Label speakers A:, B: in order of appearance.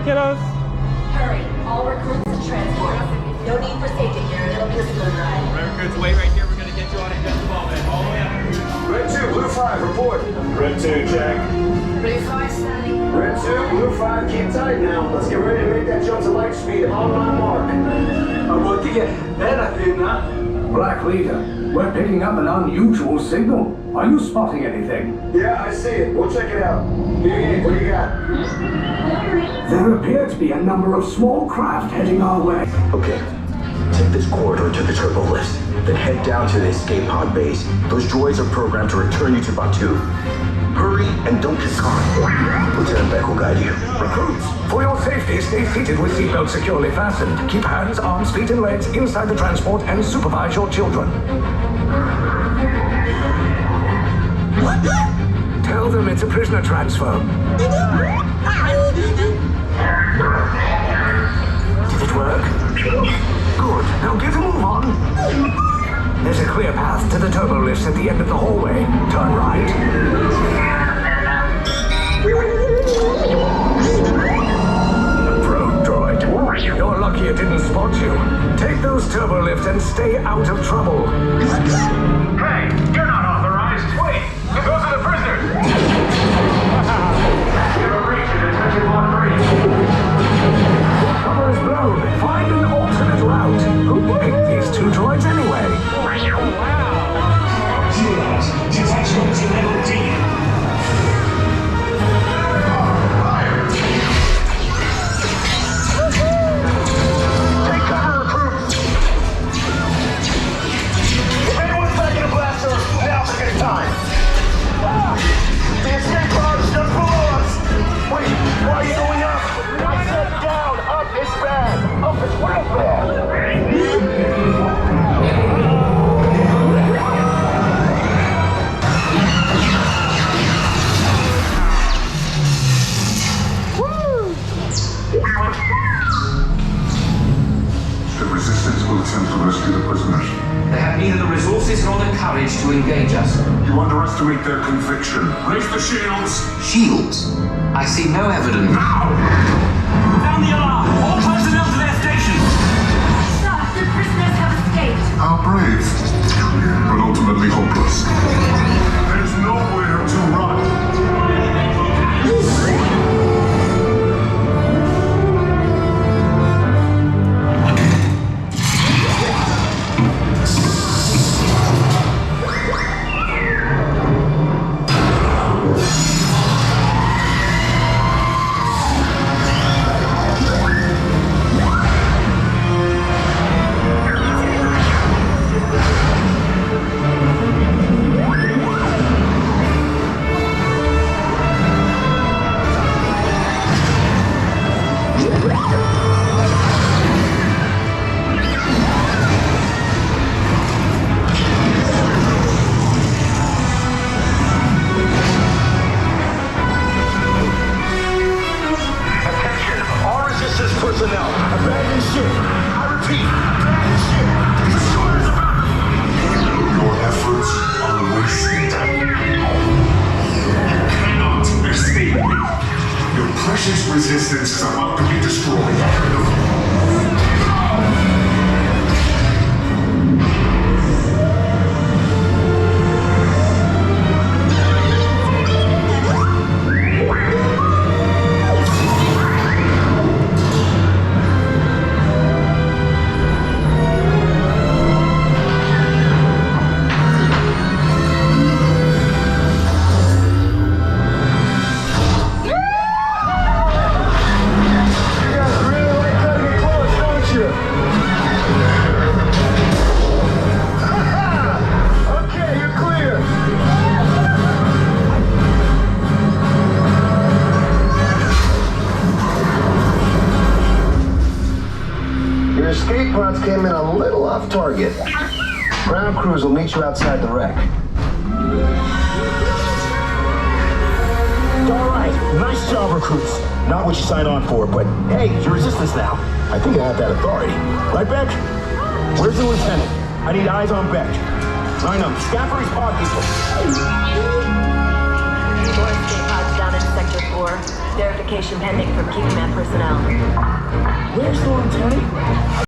A: Kiddos.
B: Hurry, all recruits to transport. No need for safety gear, it'll be a smooth ride.
A: Recruits, wait right here. We're gonna get you on it just a moment. All the way up.
C: Red 2, Blue 5, report.
D: Red 2, check.
B: Blue 5 standing.
C: Red 2, Blue 5, keep tight now. Let's get ready to make that jump to light speed on my mark.
E: Black Leader, we're picking up an unusual signal. Are you spotting anything?
C: Yeah, I see it. We'll check it out. BB-8, what do you got?
E: There appear to be a number of small craft heading our way.
F: Okay, take this corridor to the turbo lift, then head down to the escape pod base. Those droids are programmed to return you to Batu. Hurry and don't get caught. Lieutenant Beck will guide you.
E: Recruits, for your safety, stay seated with seatbelts securely fastened. Keep hands, arms, feet, and legs inside the transport and supervise your children. Tell them it's a prisoner transfer. Did it work? Good. Now get a move on. There's a clear path to the turbo lifts at the end of the hallway. Turn right. A probe droid. You're lucky it didn't spot you. Take those turbo lifts and stay out of trouble.
D: Hey, you're not authorized. Wait, those are the prisoners. You're a breach in attention block 3.
E: Cover is blown. Find an alternate route. Who picked these two droids anyway?
D: Detachment to level D. Take cover, recruits. If anyone's back in a blaster, now's a good time. The escape pod's just below us. Wait, why are you going up? I said down. Up is bad. Up is real bad.
G: The resistance will attempt to rescue the prisoners.
H: They have neither the resources nor the courage to engage us.
G: You underestimate their conviction. Raise the shields!
H: Shields? I see no evidence.
G: Now!
H: Sound the alarm! All personnel to their stations!
B: Sir, the prisoners have escaped.
G: How brave, but ultimately hopeless. There's nowhere to run. Your efforts are wasted. You cannot escape me. Your precious resistance is about to be destroyed.
D: You guys really like
F: came in a little off target. Ground crews will meet you outside the wreck.
D: All right, nice job, recruits. Not what you signed on for, but hey, you're resistance now. I think I have that authority. Right, Beck? Where's the lieutenant? I need eyes on Beck. Line up, Scaffold's pod people.
B: 4 escape pods down in Sector 4. Verification pending from Key Command personnel.
D: Where's the lieutenant?